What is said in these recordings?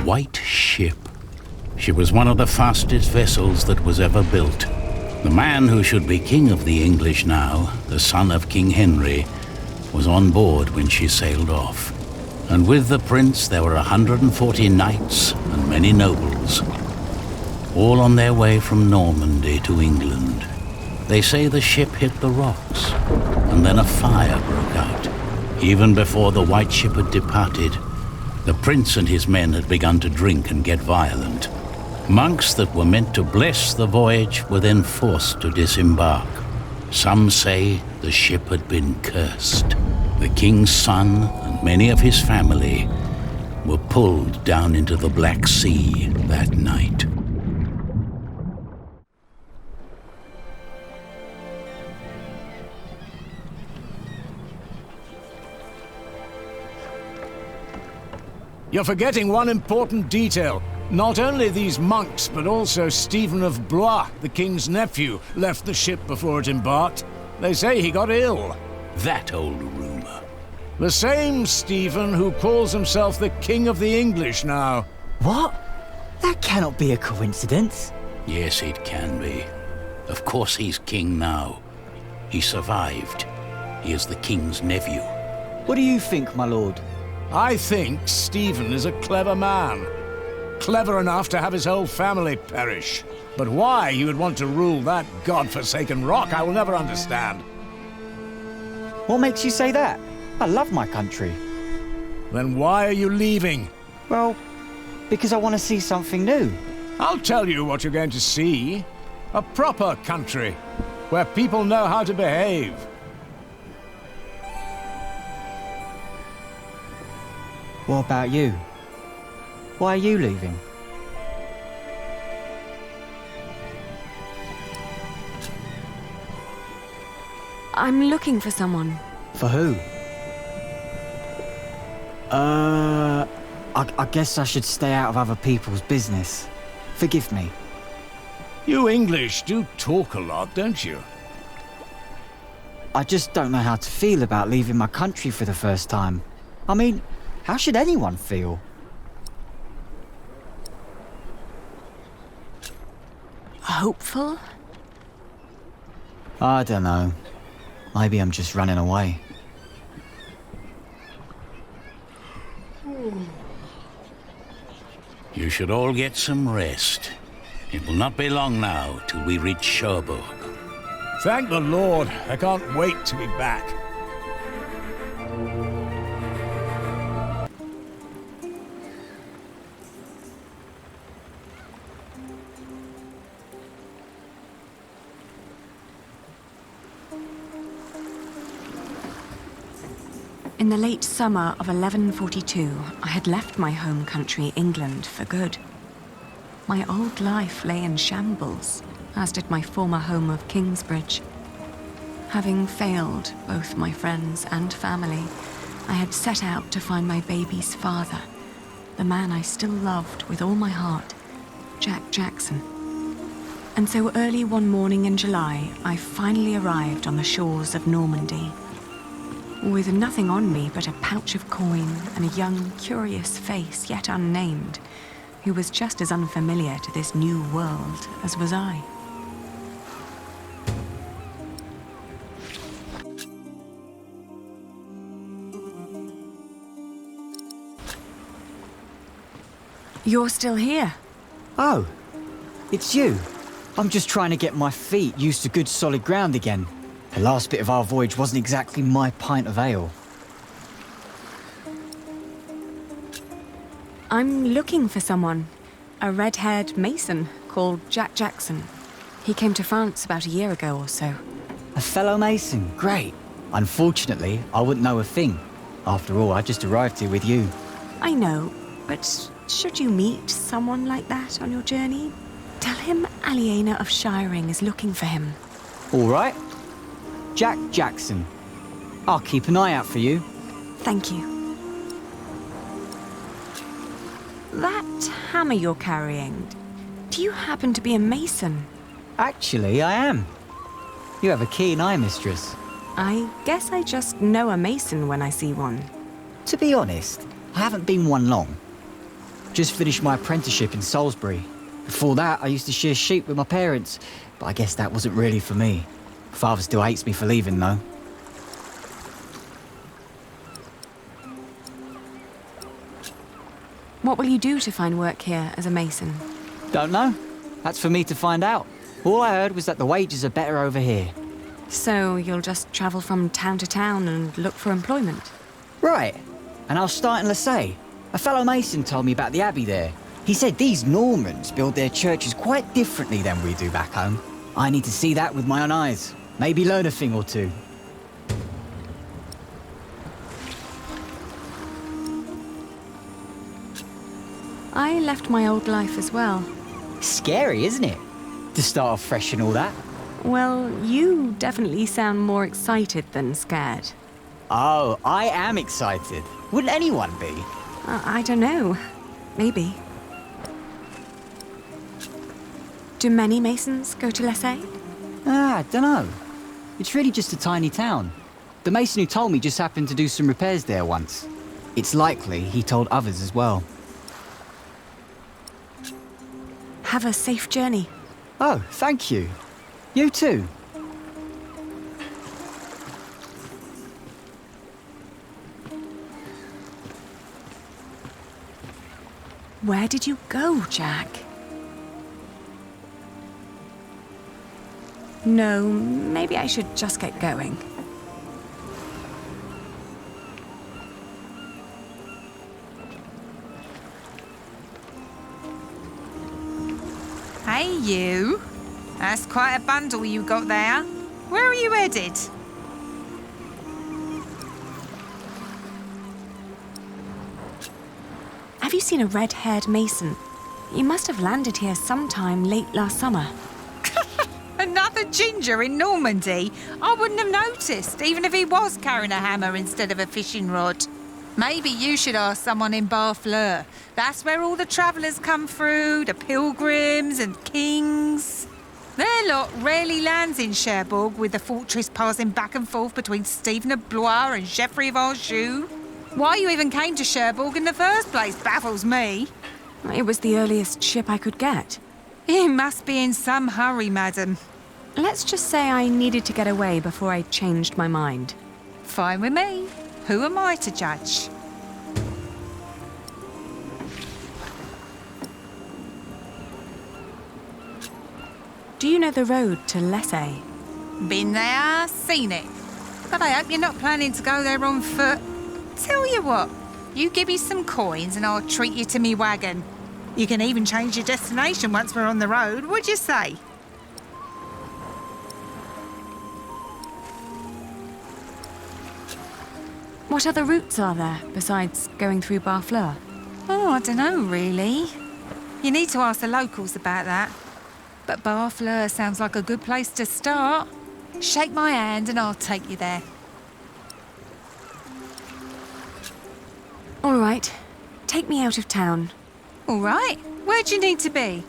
white ship. She was one of the fastest vessels that was ever built. The man who should be king of the English now, the son of King Henry, was on board when she sailed off. And with the prince there were 140 knights and many nobles, all on their way from Normandy to England. They say the ship hit the rocks, and then a fire broke out. Even before the white ship had departed, the prince and his men had begun to drink and get violent. Monks that were meant to bless the voyage were then forced to disembark. Some say the ship had been cursed. The king's son and many of his family were pulled down into the Black Sea that night. You're forgetting one important detail. Not only these monks, but also Stephen of Blois, the king's nephew, left the ship before it embarked. They say he got ill. That old rumor. The same Stephen who calls himself the King of the English now. What? That cannot be a coincidence. Yes, it can be. Of course he's king now. He survived. He is the king's nephew. What do you think, my lord? I think Stephen is a clever man. Clever enough to have his whole family perish. But why he would want to rule that godforsaken rock, I will never understand. What makes you say that? I love my country. Then why are you leaving? Well, because I want to see something new. I'll tell you what you're going to see. A proper country, where people know how to behave. What about you? Why are you leaving? I'm looking for someone. For who? I guess I should stay out of other people's business. Forgive me. You English do talk a lot, don't you? I just don't know how to feel about leaving my country for the first time. I mean, how should anyone feel? Hopeful? I don't know. Maybe I'm just running away. You should all get some rest. It will not be long now till we reach Cherbourg. Thank the Lord. I can't wait to be back. In the late summer of 1142, I had left my home country, England, for good. My old life lay in shambles, as did my former home of Kingsbridge. Having failed both my friends and family, I had set out to find my baby's father, the man I still loved with all my heart, Jack Jackson. And so early one morning in July, I finally arrived on the shores of Normandy. With nothing on me but a pouch of coin and a young, curious face yet unnamed, who was just as unfamiliar to this new world as was I. You're still here? Oh, it's you. I'm just trying to get my feet used to good solid ground again. The last bit of our voyage wasn't exactly my pint of ale. I'm looking for someone. A red-haired mason called Jack Jackson. He came to France about a year ago or so. A fellow mason, great. Unfortunately, I wouldn't know a thing. After all, I just arrived here with you. I know, but should you meet someone like that on your journey, tell him Aliena of Shiring is looking for him. All right. Jack Jackson. I'll keep an eye out for you. Thank you. That hammer you're carrying, do you happen to be a mason? Actually, I am. You have a keen eye, mistress. I guess I just know a mason when I see one. To be honest, I haven't been one long. Just finished my apprenticeship in Salisbury. Before that, I used to shear sheep with my parents, but I guess that wasn't really for me. Father still hates me for leaving, though. What will you do to find work here as a mason? Don't know. That's for me to find out. All I heard was that the wages are better over here. So you'll just travel from town to town and look for employment? Right. And I'll start in Lasay. A fellow mason told me about the abbey there. He said these Normans build their churches quite differently than we do back home. I need to see that with my own eyes. Maybe learn a thing or two. I left my old life as well. Scary, isn't it? To start off fresh and all that. Well, you definitely sound more excited than scared. Oh, I am excited. Wouldn't anyone be? I don't know. Maybe. Do many masons go to Lasay? I don't know. It's really just a tiny town. The mason who told me just happened to do some repairs there once. It's likely he told others as well. Have a safe journey. Oh, thank you. You too. Where did you go, Jack? No, maybe I should just get going. Hey, you. That's quite a bundle you got there. Where are you headed? Have you seen a red-haired mason? You must have landed here sometime late last summer. Another ginger in Normandy? I wouldn't have noticed, even if he was carrying a hammer instead of a fishing rod. Maybe you should ask someone in Barfleur. That's where all the travellers come through, the pilgrims and kings. Their lot rarely lands in Cherbourg, with the fortress passing back and forth between Stephen of Blois and Geoffrey of Anjou. Why you even came to Cherbourg in the first place baffles me. It was the earliest ship I could get. You must be in some hurry, madam. Let's just say I needed to get away before I changed my mind. Fine with me. Who am I to judge? Do you know the road to Lasay? Been there, seen it. But I hope you're not planning to go there on foot. Tell you what, you give me some coins and I'll treat you to me wagon. You can even change your destination once we're on the road, what'd you say? What other routes are there besides going through Barfleur? Oh, I don't know, really. You need to ask the locals about that. But Barfleur sounds like a good place to start. Shake my hand and I'll take you there. All right, take me out of town. All right, where'd you need to be?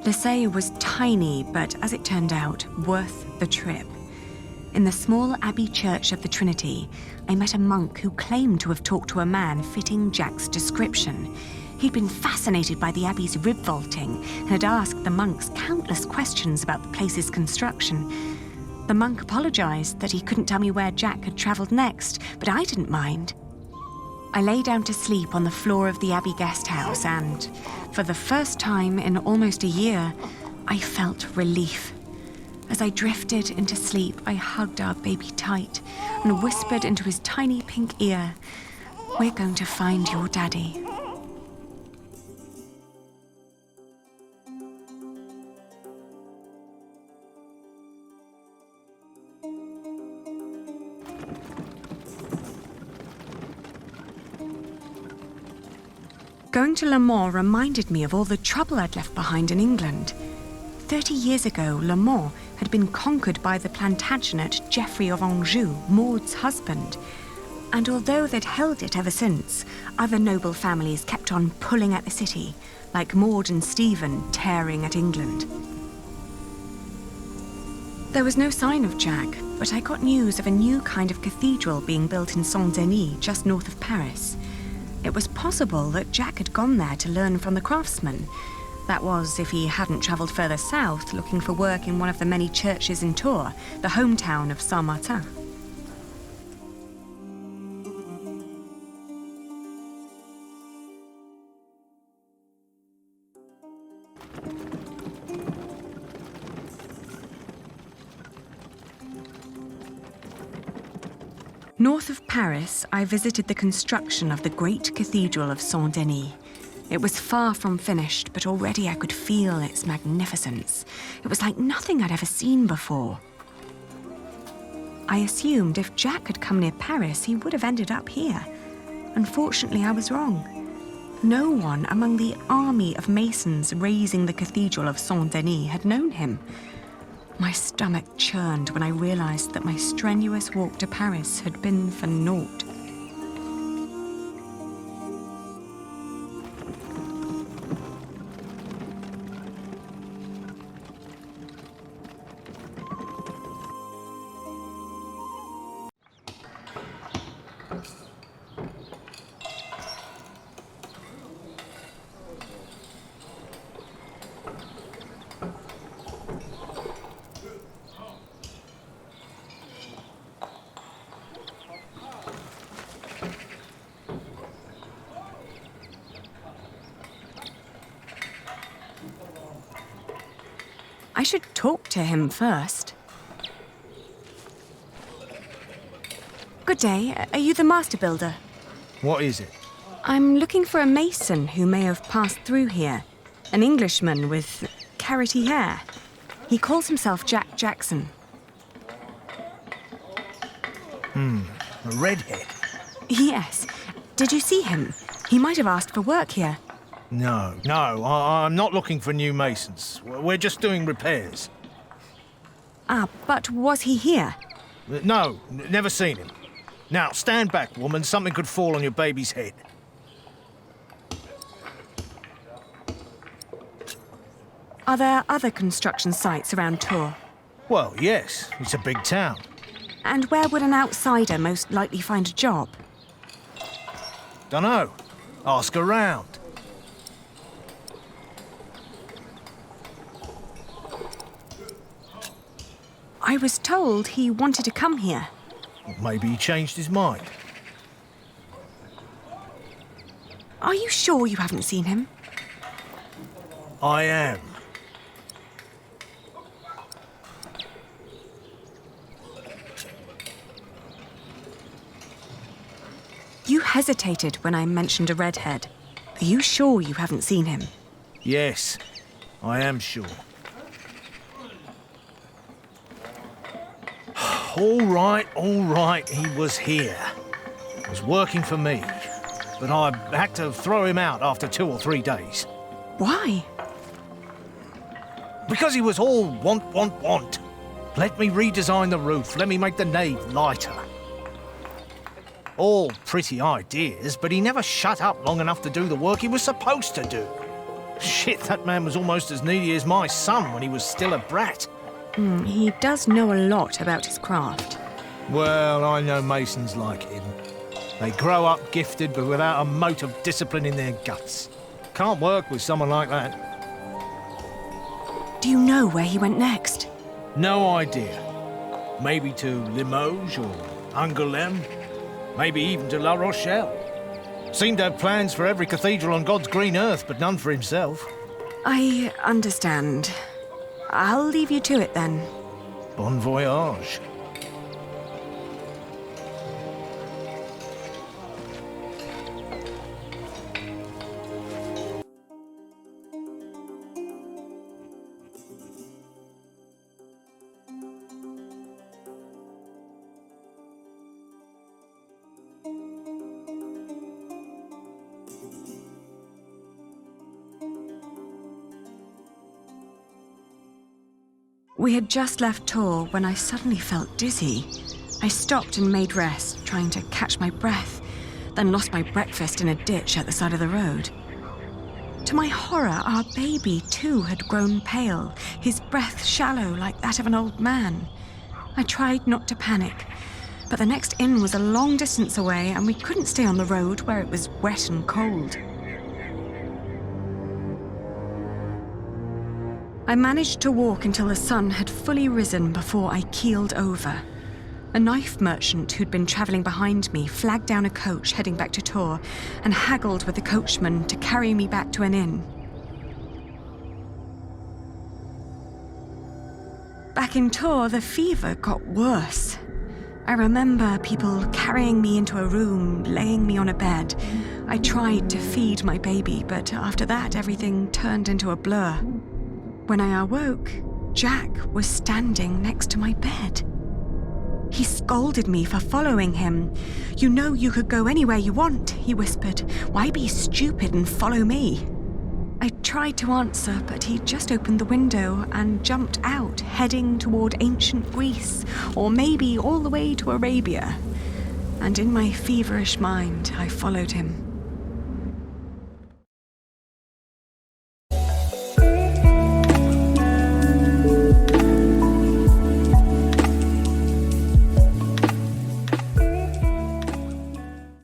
Lasay was tiny, but as it turned out, worth the trip. In the small abbey church of the Trinity, I met a monk who claimed to have talked to a man fitting Jack's description. He'd been fascinated by the abbey's rib vaulting and had asked the monks countless questions about the place's construction. The monk apologized that he couldn't tell me where Jack had traveled next, but I didn't mind. I lay down to sleep on the floor of the Abbey guest house and, for the first time in almost a year, I felt relief. As I drifted into sleep, I hugged our baby tight and whispered into his tiny pink ear, "We're going to find your daddy." Going to Le Mans reminded me of all the trouble I'd left behind in England. 30 years ago, Le Mans had been conquered by the Plantagenet Geoffrey of Anjou, Maud's husband. And although they'd held it ever since, other noble families kept on pulling at the city, like Maud and Stephen tearing at England. There was no sign of Jack, but I got news of a new kind of cathedral being built in Saint-Denis, just north of Paris. It was possible that Jack had gone there to learn from the craftsmen. That was, if he hadn't travelled further south, looking for work in one of the many churches in Tours, the hometown of Saint-Martin. North of Paris, I visited the construction of the great cathedral of Saint-Denis. It was far from finished, but already I could feel its magnificence. It was like nothing I'd ever seen before. I assumed if Jack had come near Paris, he would have ended up here. Unfortunately, I was wrong. No one among the army of masons raising the cathedral of Saint-Denis had known him. My stomach churned when I realized that my strenuous walk to Paris had been for naught. I should talk to him first. Good day. Are you the master builder? What is it? I'm looking for a mason who may have passed through here. An Englishman with carroty hair. He calls himself Jack Jackson. A redhead? Yes. Did you see him? He might have asked for work here. No, I'm not looking for new masons. We're just doing repairs. Ah, but was he here? No, never seen him. Now, stand back, woman. Something could fall on your baby's head. Are there other construction sites around Tours? Well, yes. It's a big town. And where would an outsider most likely find a job? Dunno. Ask around. I was told he wanted to come here. Maybe he changed his mind. Are you sure you haven't seen him? I am. You hesitated when I mentioned a redhead. Are you sure you haven't seen him? Yes, I am sure. All right, he was here. Was working for me. But I had to throw him out after 2 or 3 days. Why? Because he was all want. Let me redesign the roof, let me make the nave lighter. All pretty ideas, but he never shut up long enough to do the work he was supposed to do. Shit, that man was almost as needy as my son when he was still a brat. He does know a lot about his craft. Well, I know masons like him. They grow up gifted, but without a mote of discipline in their guts. Can't work with someone like that. Do you know where he went next? No idea. Maybe to Limoges or Angoulême. Maybe even to La Rochelle. Seemed to have plans for every cathedral on God's green earth, but none for himself. I understand. I'll leave you to it then. Bon voyage. We had just left Tours when I suddenly felt dizzy. I stopped and made rest, trying to catch my breath, then lost my breakfast in a ditch at the side of the road. To my horror, our baby too had grown pale, his breath shallow like that of an old man. I tried not to panic, but the next inn was a long distance away and we couldn't stay on the road where it was wet and cold. I managed to walk until the sun had fully risen before I keeled over. A knife merchant who'd been travelling behind me flagged down a coach heading back to Tor and haggled with the coachman to carry me back to an inn. Back in Tor, the fever got worse. I remember people carrying me into a room, laying me on a bed. I tried to feed my baby, but after that everything turned into a blur. When I awoke, Jack was standing next to my bed. He scolded me for following him. "You know you could go anywhere you want," he whispered. "Why be stupid and follow me?" I tried to answer, but he just opened the window and jumped out, heading toward ancient Greece, or maybe all the way to Arabia. And in my feverish mind, I followed him.